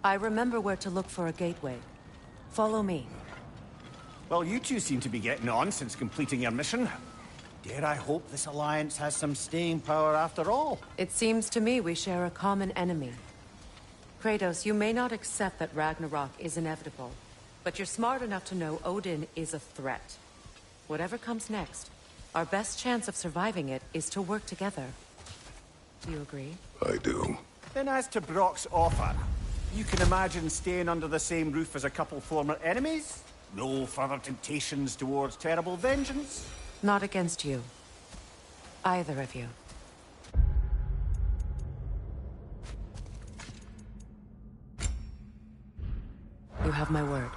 I remember where to look for a gateway. Follow me. Well, you two seem to be getting on since completing your mission. Dare I hope this alliance has some staying power after all? It seems to me we share a common enemy. Kratos, you may not accept that Ragnarok is inevitable, but you're smart enough to know Odin is a threat. Whatever comes next, our best chance of surviving it is to work together. Do you agree? I do. Then as to Brock's offer, you can imagine staying under the same roof as a couple former enemies? No further temptations towards terrible vengeance? Not against you. Either of you. You have my word.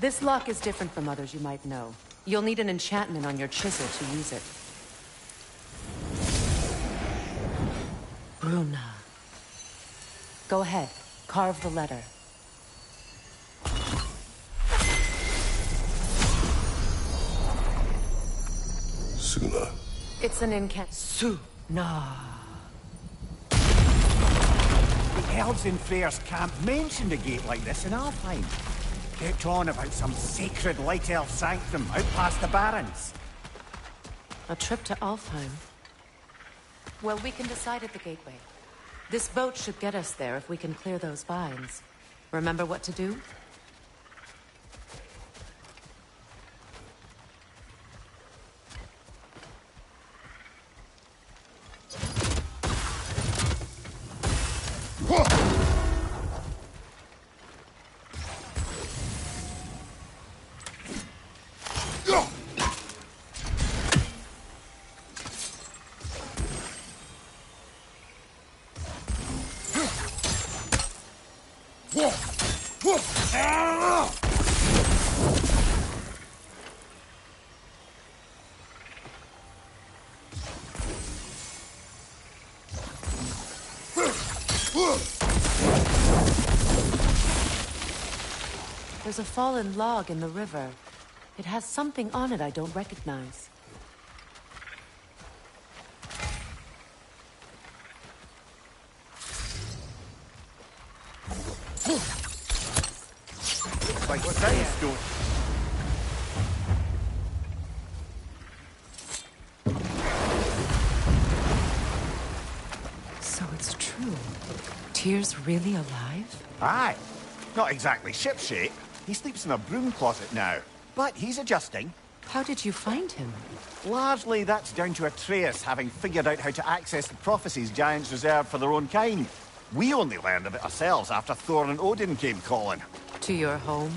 This lock is different from others you might know. You'll need an enchantment on your chisel to use it. Bruna. Go ahead. Carve the letter. Suna. It's an incant... Suna. The elves in Freyr's camp mentioned a gate like this in Alfheim. Kept on about some sacred light elf sanctum out past the Barrens. A trip to Alfheim. Well, we can decide at the gateway. This boat should get us there if we can clear those vines. Remember what to do? There's a fallen log in the river. It has something on it I don't recognize. Looks like sandstone. So it's true. Tyr's really alive? Aye. Not exactly shipshape. He sleeps in a broom closet now. But he's adjusting. How did you find him? Largely that's down to Atreus having figured out how to access the prophecies giants reserved for their own kind. We only learned of it ourselves after Thor and Odin came calling. To your home?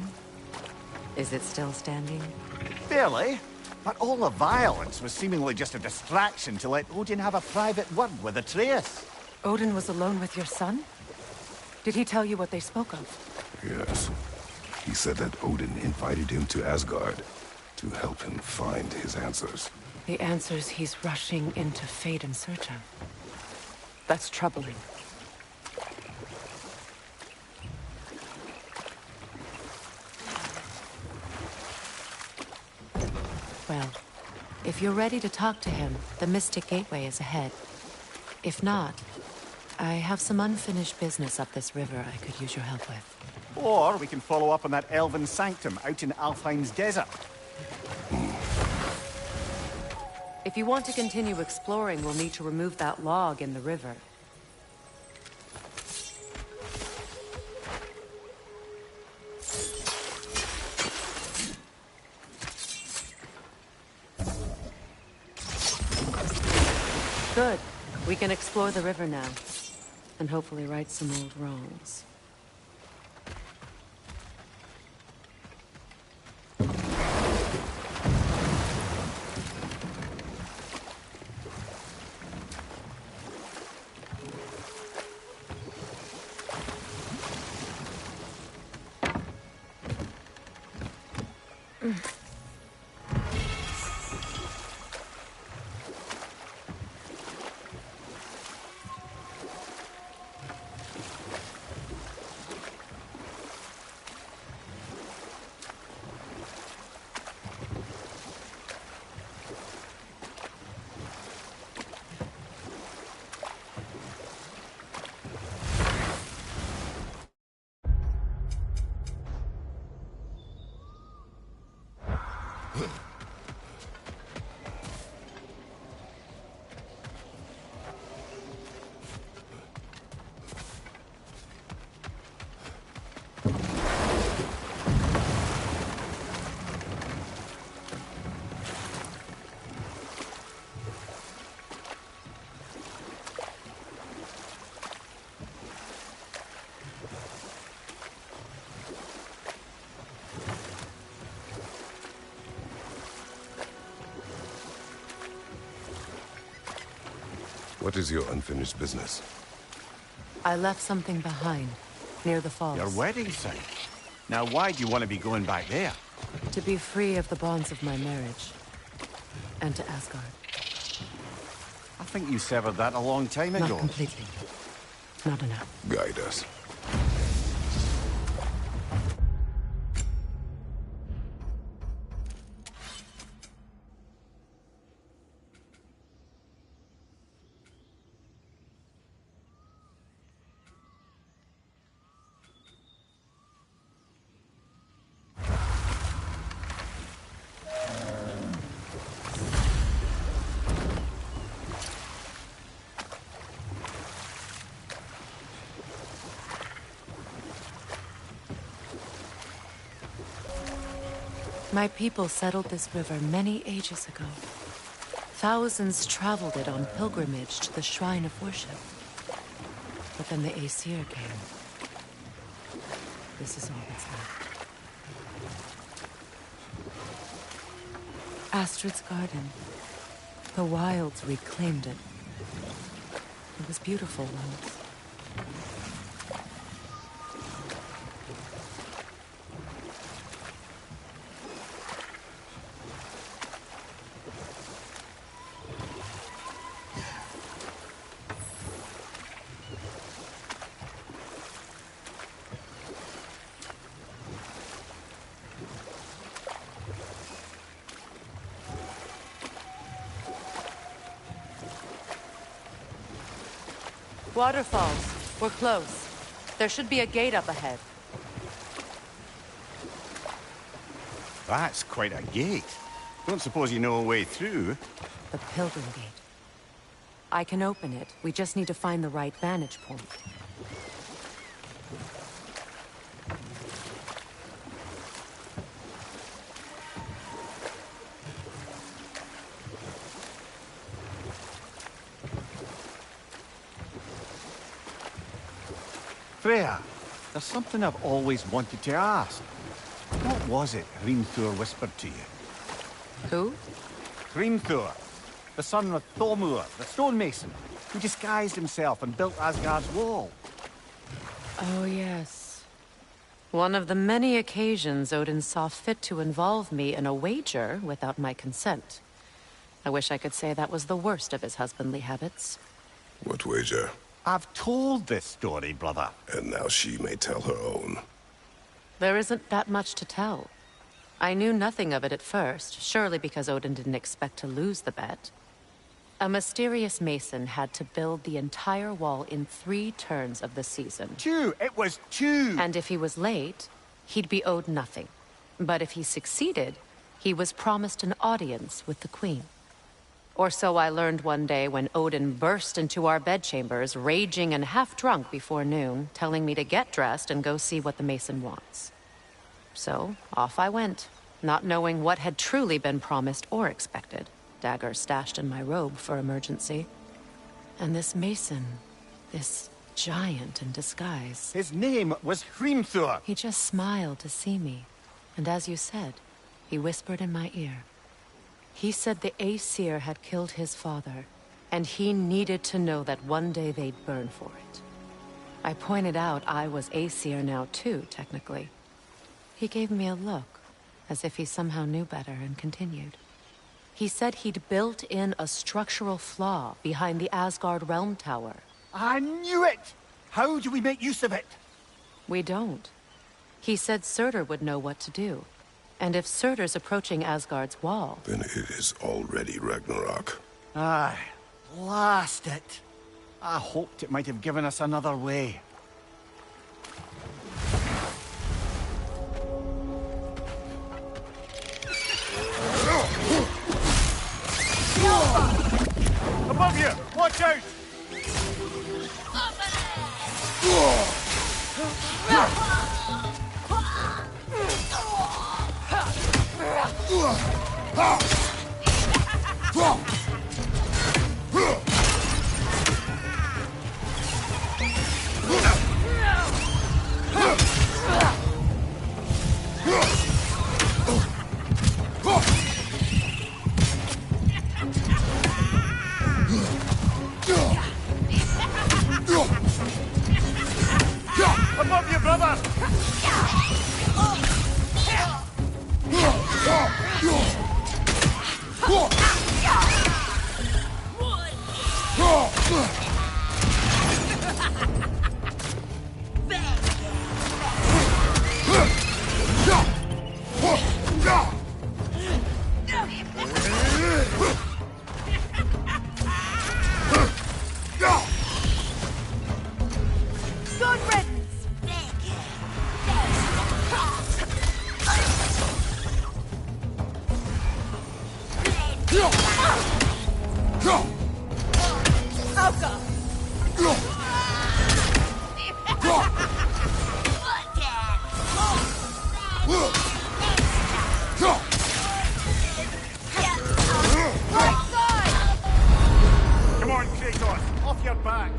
Is it still standing? Fairly. But all the violence was seemingly just a distraction to let Odin have a private word with Atreus. Odin was alone with your son? Did he tell you what they spoke of? Yes. He said that Odin invited him to Asgard to help him find his answers. The answers he's rushing into fate in search of. That's troubling. Well, if you're ready to talk to him, the Mystic Gateway is ahead. If not, I have some unfinished business up this river I could use your help with. Or we can follow up on that elven sanctum out in Alfheim's desert. If you want to continue exploring, we'll need to remove that log in the river. Good. We can explore the river now. And hopefully right some old wrongs. What is your unfinished business? I left something behind, near the falls. Your wedding site. Now, why do you want to be going back there? To be free of the bonds of my marriage. And to Asgard. I think you severed that a long time ago. Not completely. Not enough. Guide us. My people settled this river many ages ago. Thousands traveled it on pilgrimage to the shrine of worship. But then the Aesir came. This is all that's left. Astrid's garden. The wilds reclaimed it. It was beautiful once. Waterfalls. We're close. There should be a gate up ahead. That's quite a gate. Don't suppose you know a way through? The Pilgrim Gate. I can open it. We just need to find the right vantage point. Freya, there's something I've always wanted to ask. What was it Hrimthur whispered to you? Who? Hrimthur, the son of Thormur, the stonemason, who disguised himself and built Asgard's wall. Oh, yes. One of the many occasions Odin saw fit to involve me in a wager without my consent. I wish I could say that was the worst of his husbandly habits. What wager? I've told this story, brother. And now she may tell her own. There isn't that much to tell. I knew nothing of it at first, surely because Odin didn't expect to lose the bet. A mysterious mason had to build the entire wall in 3 turns of the season. 2! It was 2! And if he was late, he'd be owed nothing. But if he succeeded, he was promised an audience with the queen. Or so I learned one day when Odin burst into our bedchambers, raging and half-drunk before noon, telling me to get dressed and go see what the mason wants. So, off I went, not knowing what had truly been promised or expected. Dagger stashed in my robe for emergency. And this mason, this giant in disguise, His name was Hrimthur. he just smiled to see me. And as you said, he whispered in my ear. He said the Aesir had killed his father, and he needed to know that one day they'd burn for it. I pointed out I was Aesir now too, technically. He gave me a look, as if he somehow knew better, and continued. He said he'd built in a structural flaw behind the Asgard Realm Tower. I knew it! How do we make use of it? We don't. He said Surtur would know what to do. And if Surtur's approaching Asgard's wall... Then it is already Ragnarok. Aye, blast it. I hoped it might have given us another way. Above you! Watch out! Above you, brother! Good riddance! Come on, Kratos! Off your back!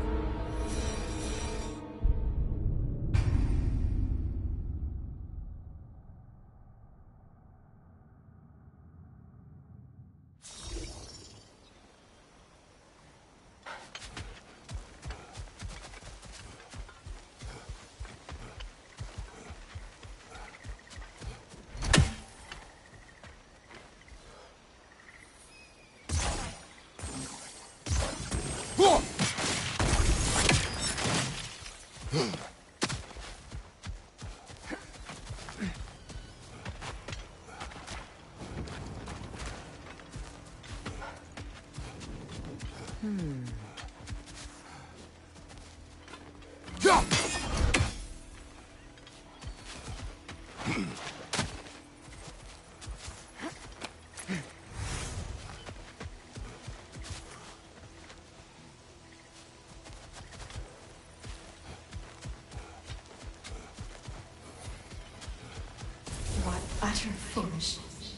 What utter foolishness.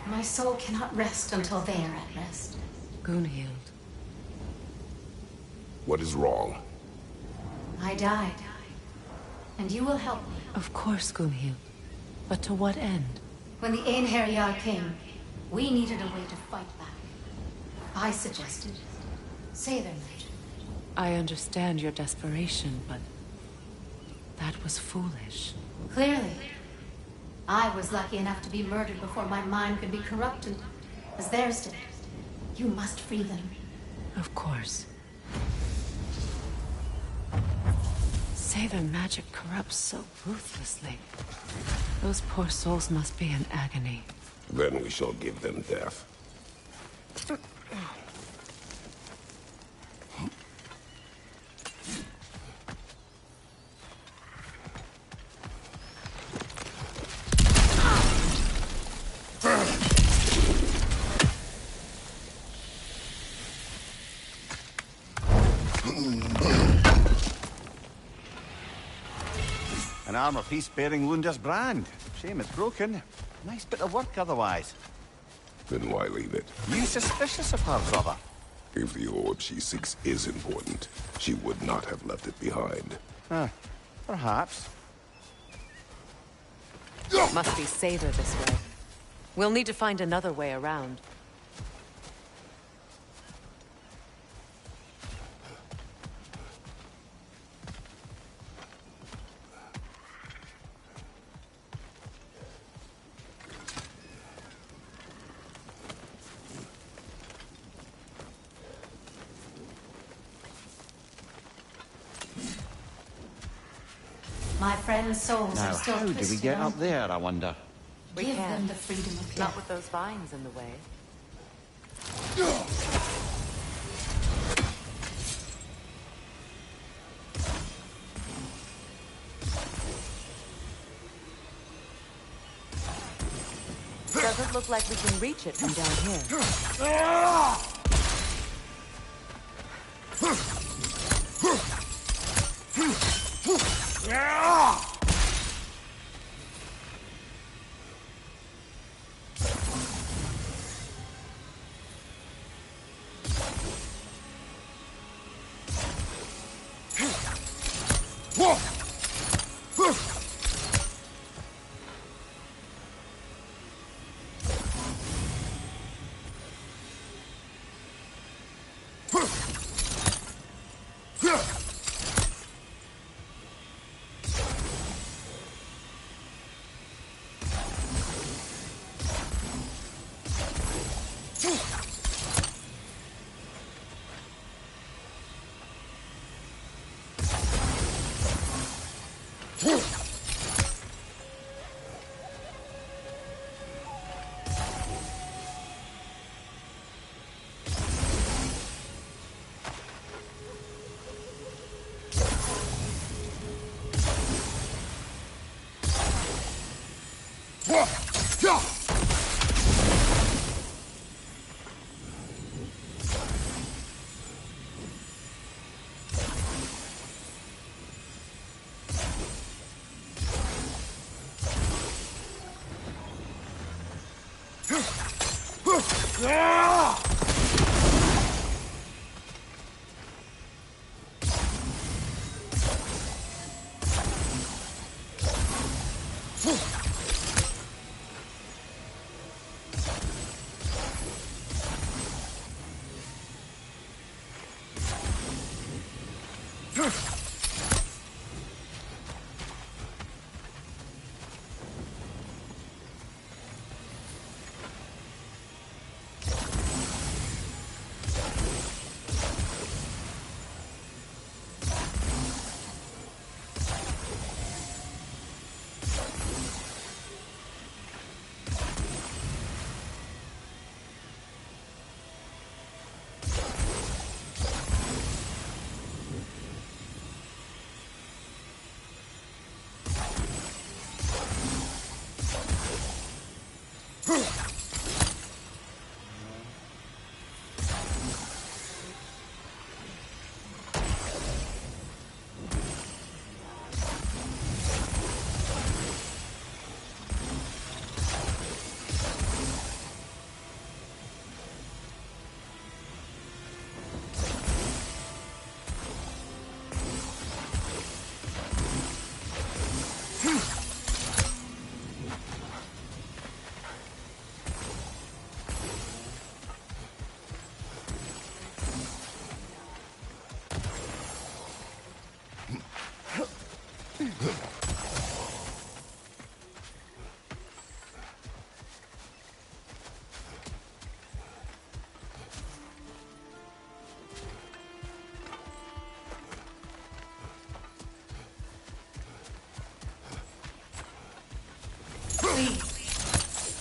My soul cannot rest until they are at rest. Gunhild. What is wrong? I died. And you will help me. Of course, Gunhild. But to what end? When the Einherjar came, we needed a way to fight back. I suggested say their magic. I understand your desperation, but... that was foolish. Clearly. I was lucky enough to be murdered before my mind could be corrupted, as theirs did. You must free them. Of course. Say their magic corrupts so ruthlessly. Those poor souls must be in agony. Then we shall give them death. An armor piece bearing Lunda's brand. Shame it's broken. Nice bit of work otherwise. Then why leave it? You suspicious of her, brother? If the orb she seeks is important, she would not have left it behind. Perhaps. Must be safer this way. We'll need to find another way around. My friend's souls Now, are still how do we twisted get on. up there, I wonder? We Give can. them the freedom of Not death. with those vines in the way. Doesn't look like we can reach it from down here.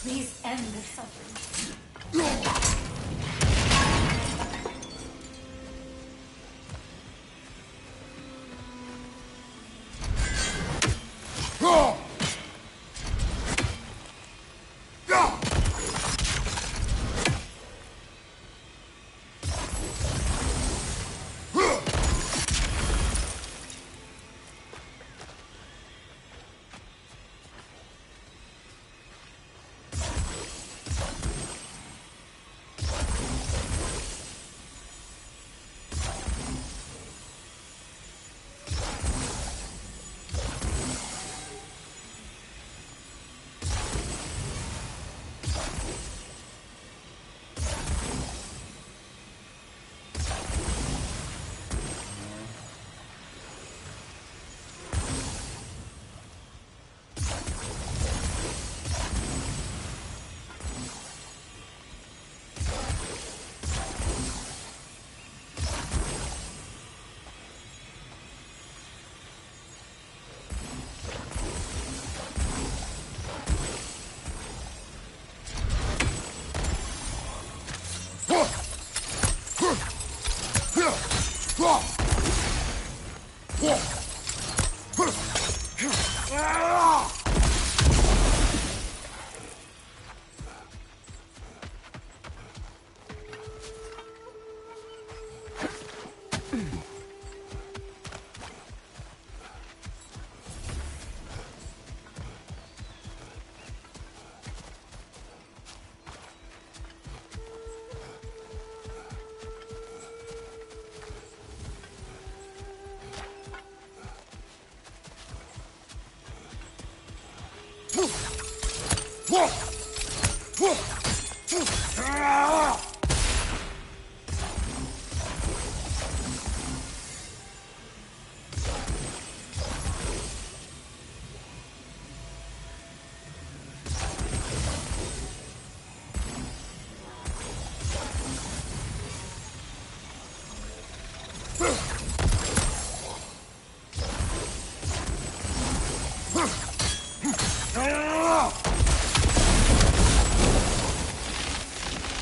Please end this suffering.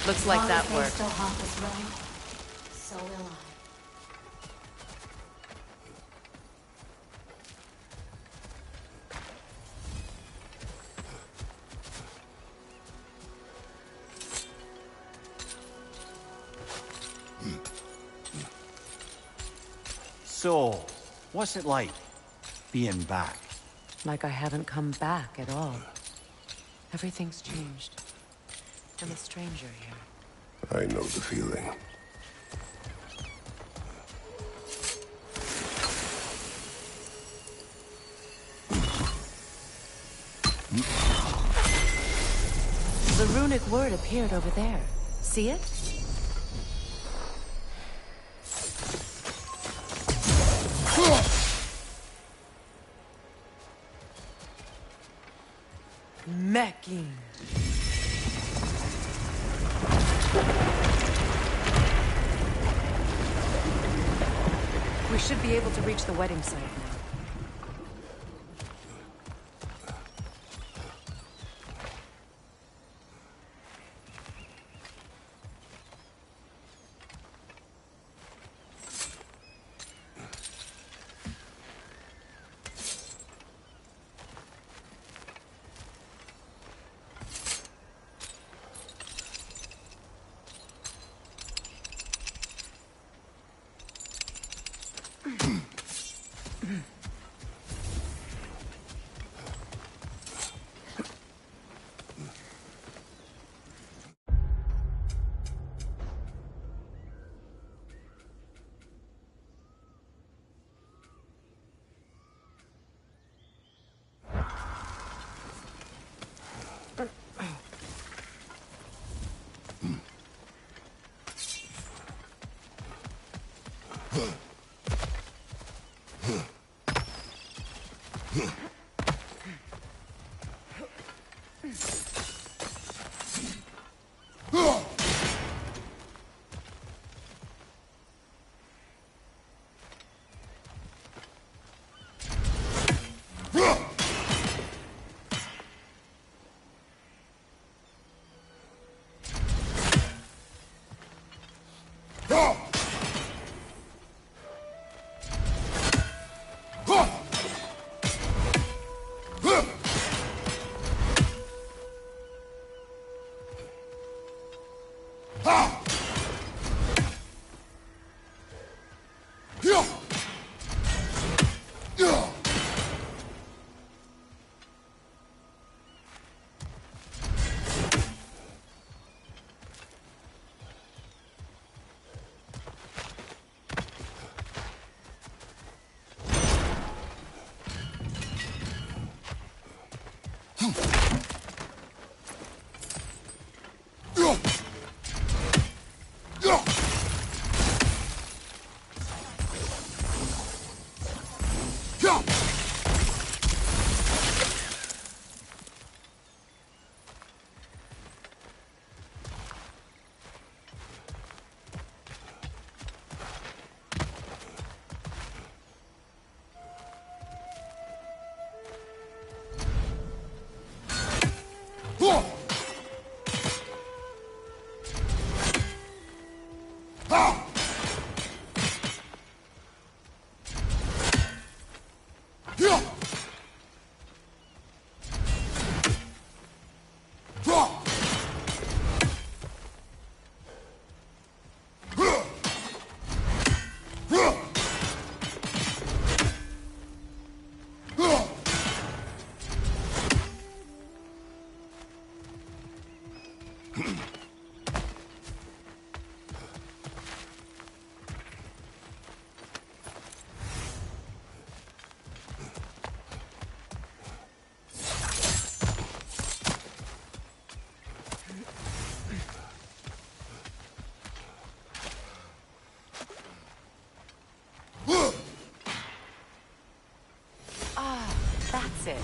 Looks like that Long as worked. they still haunt this realm, so will I. So, what's it like, being back? Like I haven't come back at all. Everything's changed. I'm a stranger here. I know the feeling. The runic word appeared over there. See it? Mecking. We should be able to reach the wedding site now. That's it.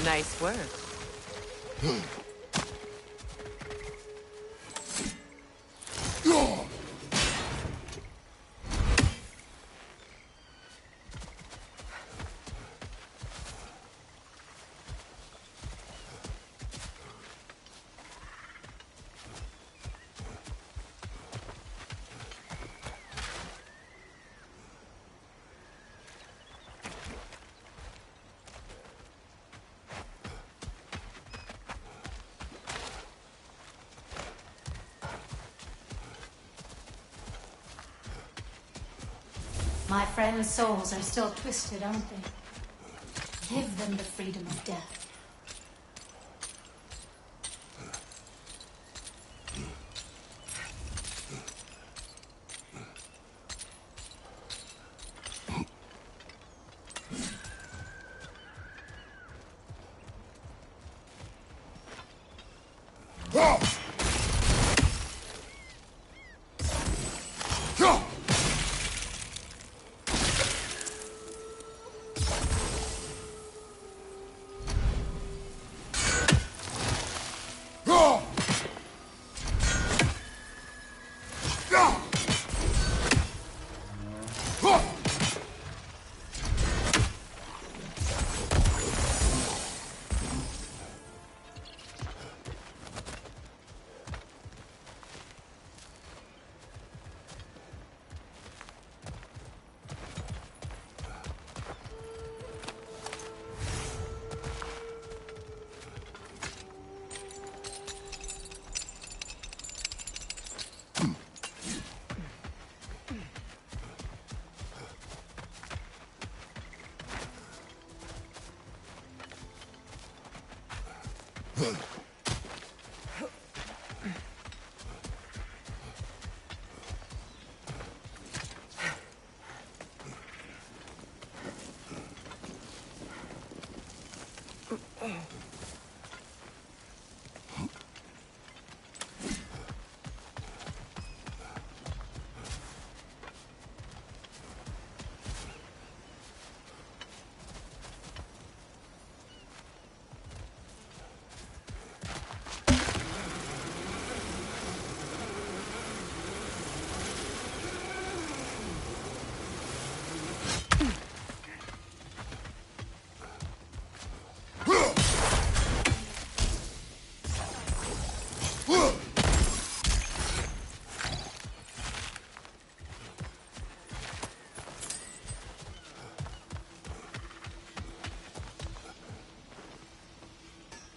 Nice work. My friends' souls are still twisted, aren't they? Give them the freedom of death.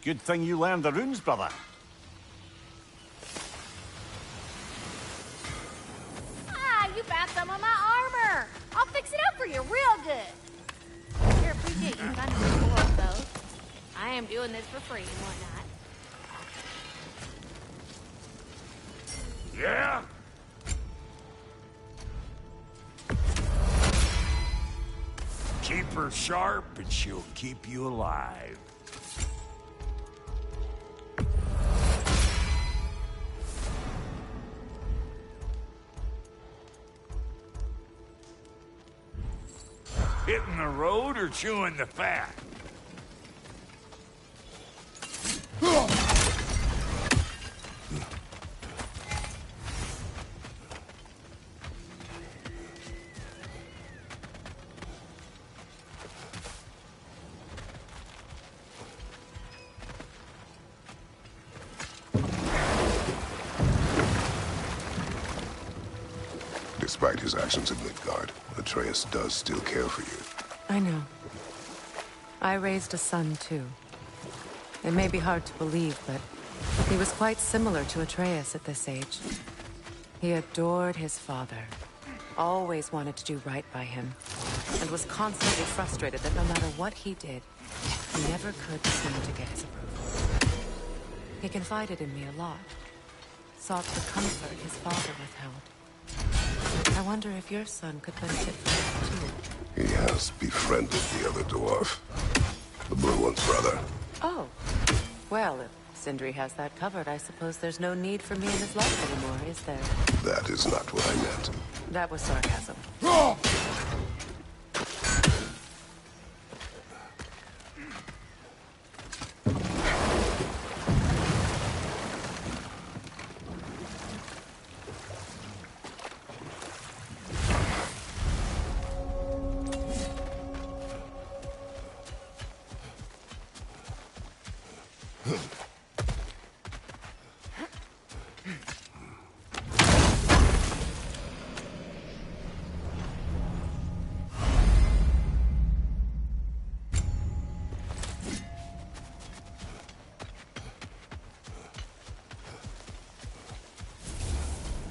Good thing you learned the runes, brother. Ah, you found some of my armor. I'll fix it up for you real good. Sure appreciate you finding me for those. I am doing this for free and whatnot. Yeah? Keep her sharp and she'll keep you alive. Hitting the road or chewing the fat? Despite his actions in Midgard, Atreus does still care for you. I know. I raised a son, too. It may be hard to believe, but he was quite similar to Atreus at this age. He adored his father, always wanted to do right by him, and was constantly frustrated that no matter what he did, he never could seem to get his approval. He confided in me a lot, sought the comfort his father withheld. I wonder if your son could benefit from it, too. He has befriended the other dwarf. The blue one's brother. Oh. Well, if Sindri has that covered, I suppose there's no need for me in his life anymore, is there? That is not what I meant. That was sarcasm.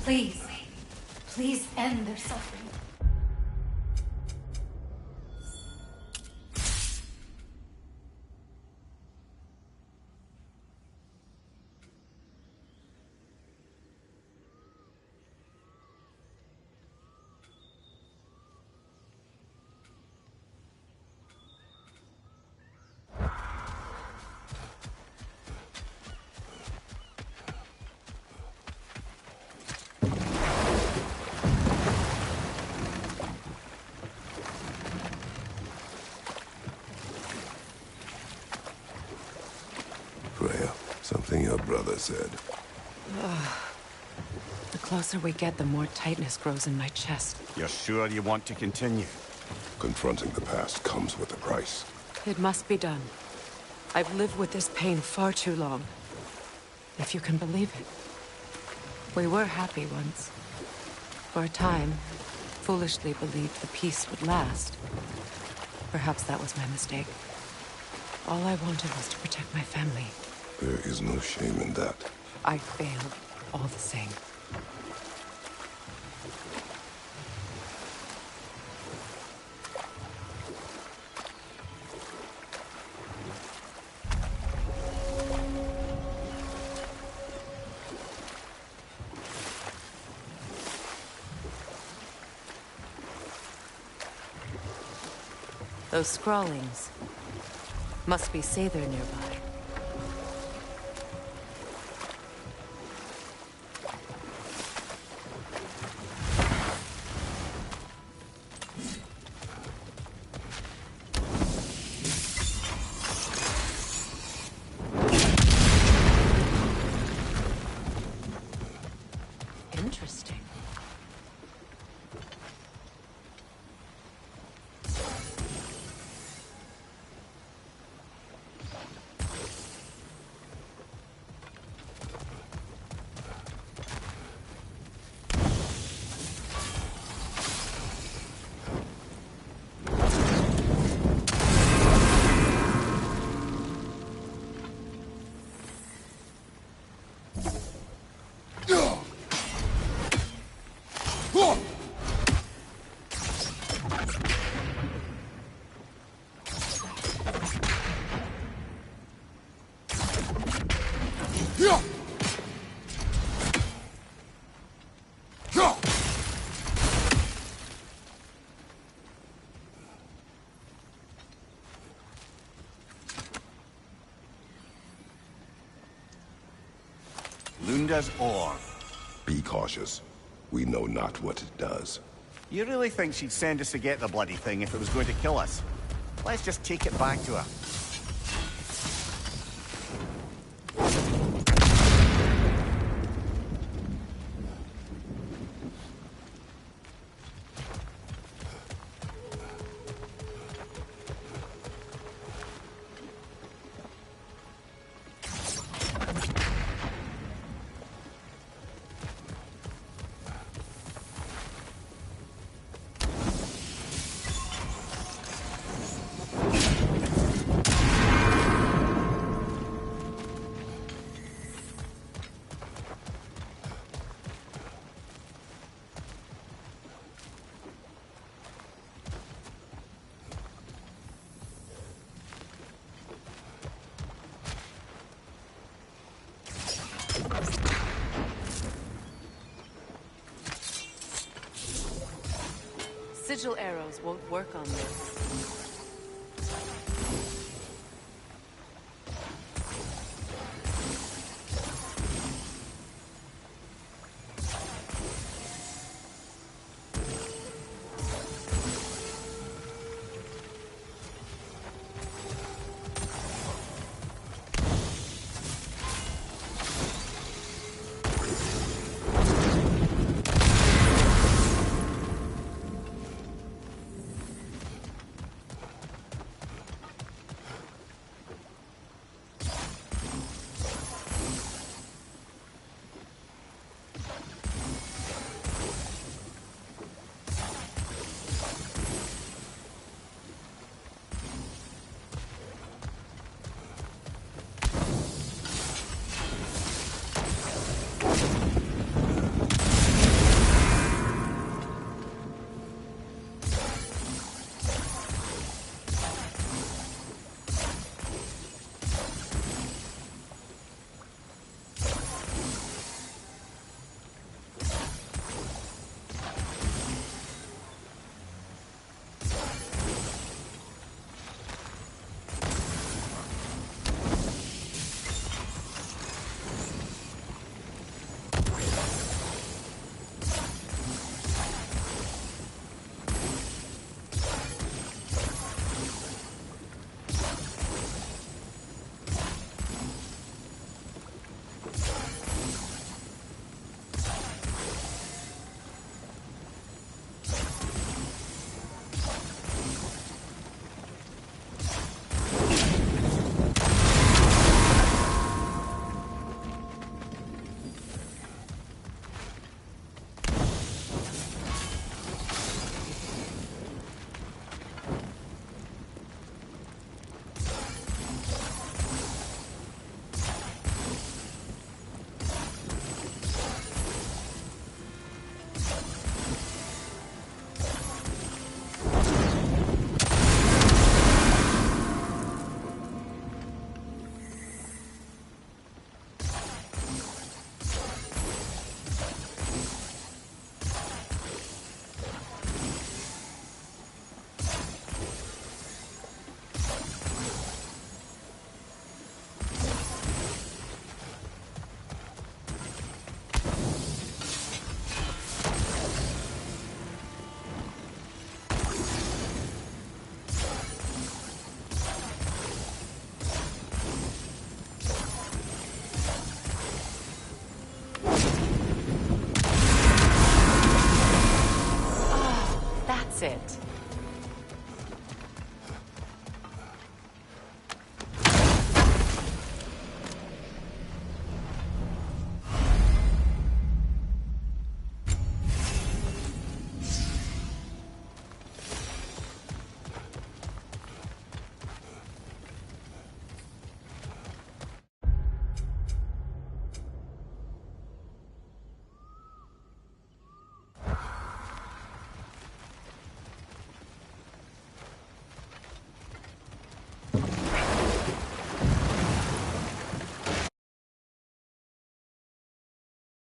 Please. Please end their suffering. Freya, something your brother said. The closer we get, the more tightness grows in my chest. You're sure you want to continue? Confronting the past comes with a price. It must be done. I've lived with this pain far too long. If you can believe it. We were happy once. For a time, foolishly believed the peace would last. Perhaps that was my mistake. All I wanted was to protect my family. There is no shame in that. I failed, all the same. Those scrawlings must be Sather nearby. Interesting. around us, or... Be cautious. We know not what it does. You really think she'd send us to get the bloody thing if it was going to kill us? Let's just take it back to her. Sigil arrows won't work on this.